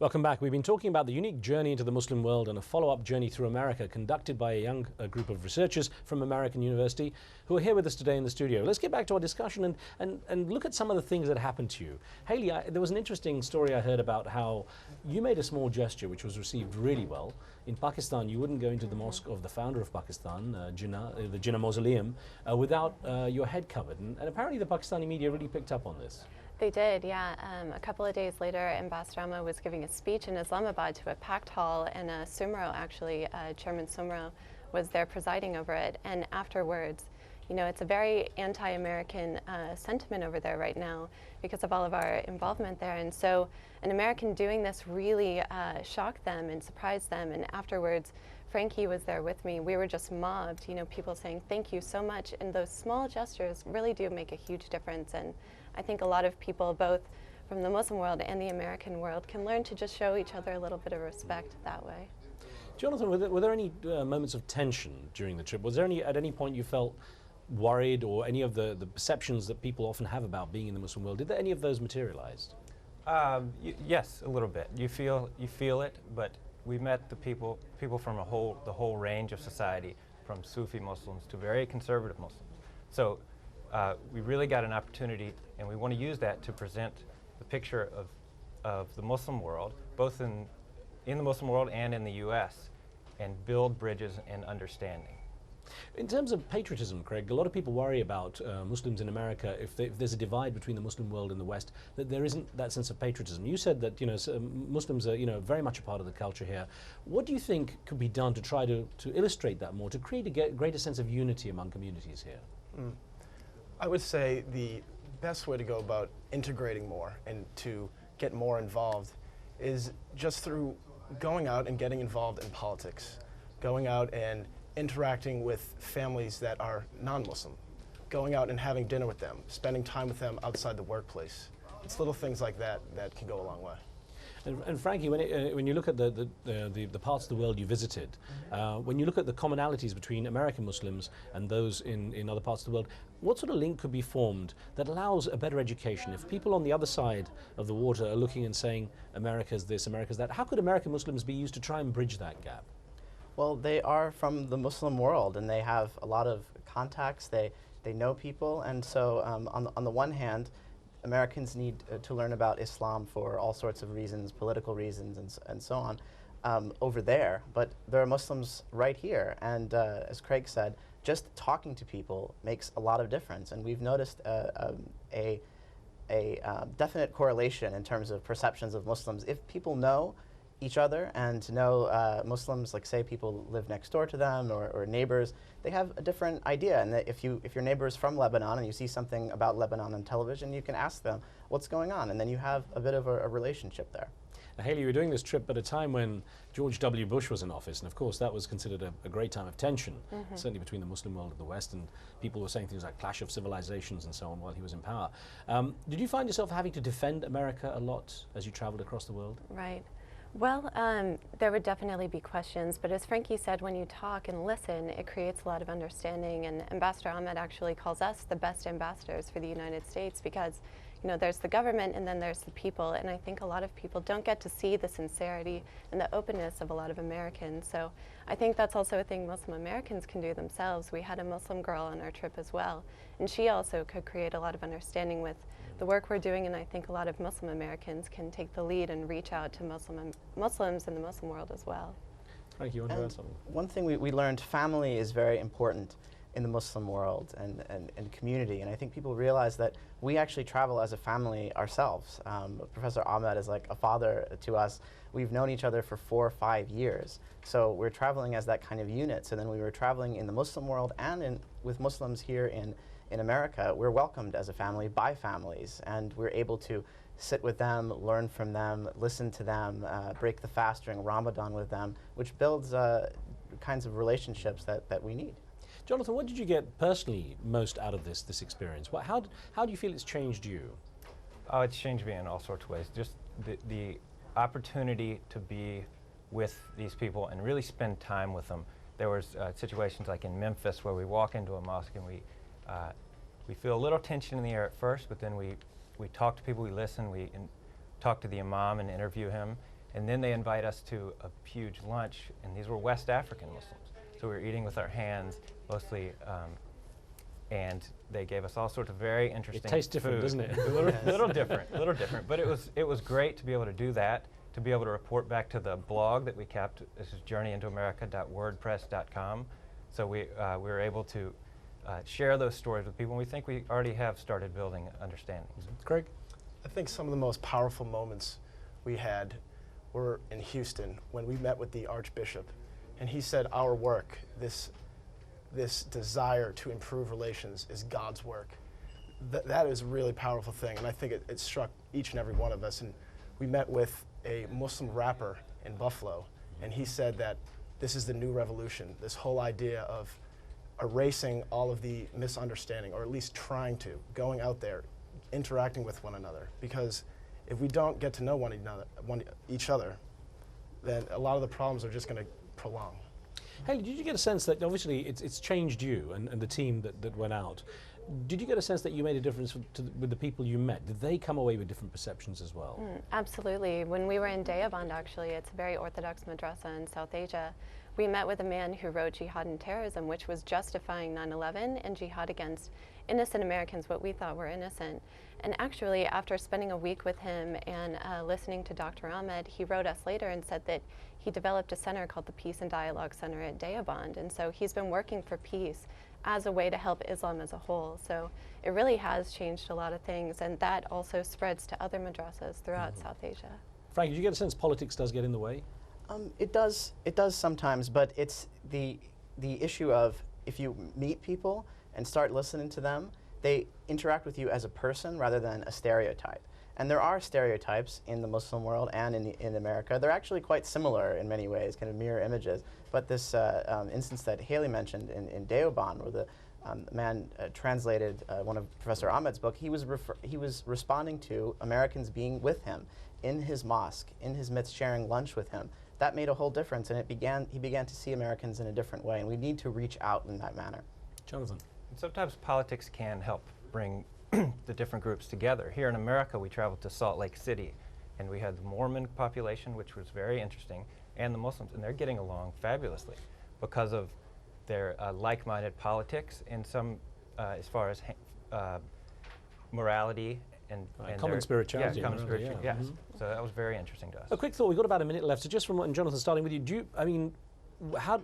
Welcome back. We've been talking about the unique journey into the Muslim world and a follow-up journey through America conducted by a young group of researchers from American University who are here with us today in the studio. Let's get back to our discussion and look at some of the things that happened to you. Hayley, there was an interesting story I heard about how you made a small gesture which was received really well. In Pakistan, you wouldn't go into the mosque of the founder of Pakistan, the Jinnah Mausoleum, without your head covered. And apparently the Pakistani media really picked up on this. They did, yeah. A couple of days later, Ambassador Ahmad was giving a speech in Islamabad to a packed hall, and Sumro, actually, Chairman Sumro, was there presiding over it. And afterwards, you know, it's a very anti-American sentiment over there right now because of all of our involvement there. And so an American doing this really shocked them and surprised them. And afterwards, Frankie was there with me. We were just mobbed, you know, people saying thank you so much. And those small gestures really do make a huge difference. And I think a lot of people, both from the Muslim world and the American world, can learn to just show each other a little bit of respect that way. Jonathan, were there any moments of tension during the trip? Was there at any point you felt worried, or any of the perceptions that people often have about being in the Muslim world? Did any of those materialize? Yes, a little bit. You feel it, but we met the people from the whole range of society, from Sufi Muslims to very conservative Muslims. So we really got an opportunity, and we want to use that to present the picture of the Muslim world, both in the Muslim world and in the U.S., and build bridges and understanding. In terms of patriotism, Craig, a lot of people worry about Muslims in America, if there's a divide between the Muslim world and the West, that there isn't that sense of patriotism. You said that, you know, Muslims are, you know, very much a part of the culture here. What do you think could be done to try to illustrate that more, to create a greater sense of unity among communities here? I would say the best way to go about integrating more and to get more involved is just through going out and getting involved in politics, going out and interacting with families that are non-Muslim, going out and having dinner with them, spending time with them outside the workplace. It's little things like that that can go a long way. And Frankie, when you look at the parts of the world you visited, when you look at the commonalities between American Muslims and those in other parts of the world, what sort of link could be formed that allows a better education? If people on the other side of the water are looking and saying, America's this, America's that, how could American Muslims be used to try and bridge that gap? Well, they are from the Muslim world, and they have a lot of contacts. They know people, and so on the one hand, Americans need to learn about Islam for all sorts of reasons, political reasons, and so on, over there. But there are Muslims right here, and as Craig said, just talking to people makes a lot of difference. And we've noticed a definite correlation in terms of perceptions of Muslims. If people know each other and know Muslims, like say people live next door to them or neighbors, they have a different idea. And that if your neighbor is from Lebanon and you see something about Lebanon on television, you can ask them what's going on, and then you have a bit of a relationship there. Now, Hayley, you were doing this trip at a time when George W. Bush was in office, and of course that was considered a great time of tension, certainly between the Muslim world and the West, and people were saying things like clash of civilizations and so on while he was in power. Did you find yourself having to defend America a lot as you traveled across the world? Right. Well, there would definitely be questions, but as Frankie said, when you talk and listen, it creates a lot of understanding, and Ambassador Ahmad actually calls us the best ambassadors for the United States because, you know, there's the government and then there's the people, and I think a lot of people don't get to see the sincerity and the openness of a lot of Americans. So I think that's also a thing Muslim Americans can do themselves. We had a Muslim girl on our trip as well, and she also could create a lot of understanding with the work we're doing, and I think a lot of Muslim Americans can take the lead and reach out to Muslims in the Muslim world as well. Frankie, you want to add something? One thing we learned, family is very important in the Muslim world and community, and I think people realize that we actually travel as a family ourselves. Professor Ahmed is like a father to us. We've known each other for 4 or 5 years, so we're traveling as that kind of unit. So then we were traveling in the Muslim world and with Muslims here in America. We're welcomed as a family by families, and we're able to sit with them, learn from them, listen to them, break the fast during Ramadan with them, which builds kinds of relationships that we need. Jonathan, what did you get personally most out of this experience? How do you feel it's changed you? Oh, it's changed me in all sorts of ways. Just the opportunity to be with these people and really spend time with them. There was situations like in Memphis where we walk into a mosque and we feel a little tension in the air at first, but then we talk to people, we listen, we talk to the imam and interview him, And then they invite us to a huge lunch, and these were West African Muslims. So we were eating with our hands, mostly, and they gave us all sorts of very interesting It tastes different, food. doesn't it? little different, little different. But it was great to be able to do that, to be able to report back to the blog that we kept. This is journeyintoamerica.wordpress.com. So we were able to share those stories with people, and we think we already have started building understandings. Craig? I think some of the most powerful moments we had were in Houston when we met with the Archbishop, and he said our work, this desire to improve relations, is God's work. That is a really powerful thing, and I think it struck each and every one of us. And we met with a Muslim rapper in Buffalo, and he said that this is the new revolution, this whole idea of erasing all of the misunderstanding, or at least trying to, going out there, interacting with one another. Because if we don't get to know each other, then a lot of the problems are just going to prolong. Hey, did you get a sense that obviously it's changed you and the team that went out? Did you get a sense that you made a difference with the people you met? Did they come away with different perceptions as well? Absolutely. When we were in Deoband, actually, it's a very orthodox madrasa in South Asia, we met with a man who wrote Jihad and Terrorism, which was justifying 9/11 and jihad against innocent Americans, what we thought were innocent. And actually, after spending a week with him and listening to Dr. Ahmed, he wrote us later and said that he developed a center called the Peace and Dialogue Center at Deoband. And so he's been working for peace as a way to help Islam as a whole. So it really has changed a lot of things, and that also spreads to other madrasas throughout South Asia. Frank, did you get a sense politics does get in the way? It does sometimes, but it's the issue of if you meet people and start listening to them, they interact with you as a person rather than a stereotype. And there are stereotypes in the Muslim world and in America. They're actually quite similar in many ways, kind of mirror images. But this instance that HAYLEY mentioned in Deoband, where the man translated one of Professor Ahmed's book, he was responding to Americans being with him in his mosque, in his midst, sharing lunch with him. That made a whole difference, and he began to see Americans in a different way, and we need to reach out in that manner. Jonathan? And sometimes politics can help bring the different groups together. Here in America, we traveled to Salt Lake City, and we had the Mormon population, which was very interesting, and the Muslims, and they're getting along fabulously because of their like-minded politics in some, as far as morality and common spirituality. Yeah, common spirituality, yeah. yes. So that was very interesting to us. A quick thought, we've got about a minute left, so just from what, Jonathan, starting with you,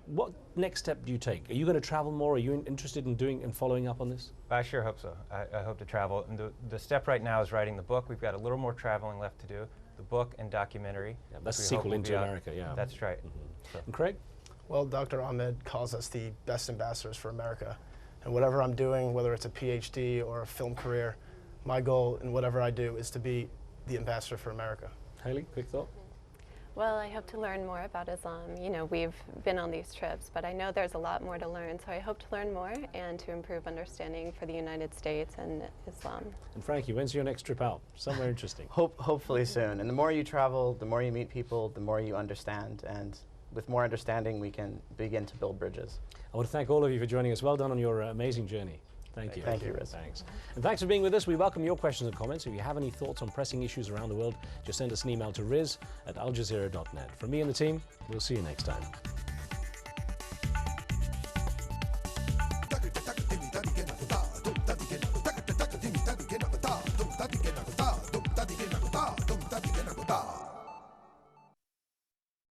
what next step do you take? Are you going to travel more? Are you interested in doing and following up on this? I sure hope so. I hope to travel. And the step right now is writing the book. We've got a little more traveling left to do. The book and documentary. Yeah, that's the sequel into America, yeah. That's right. So. And Craig? Well, Dr. Ahmed calls us the best ambassadors for America. And whatever I'm doing, whether it's a PhD or a film career, my goal in whatever I do is to be the ambassador for America. HAYLEY, quick thought? Well, I hope to learn more about Islam. You know, we've been on these trips, but I know there's a lot more to learn, so I hope to learn more and to improve understanding for the United States and Islam. And Frankie, when's your next trip out? Somewhere interesting. Hopefully soon. And the more you travel, the more you meet people, the more you understand. And with more understanding, we can begin to build bridges. I want to thank all of you for joining us. Well done on your amazing journey. Thank you. Thank you, Riz. Thanks. And thanks for being with us. We welcome your questions and comments. If you have any thoughts on pressing issues around the world, just send us an email to riz@aljazeera.net. From me and the team, we'll see you next time.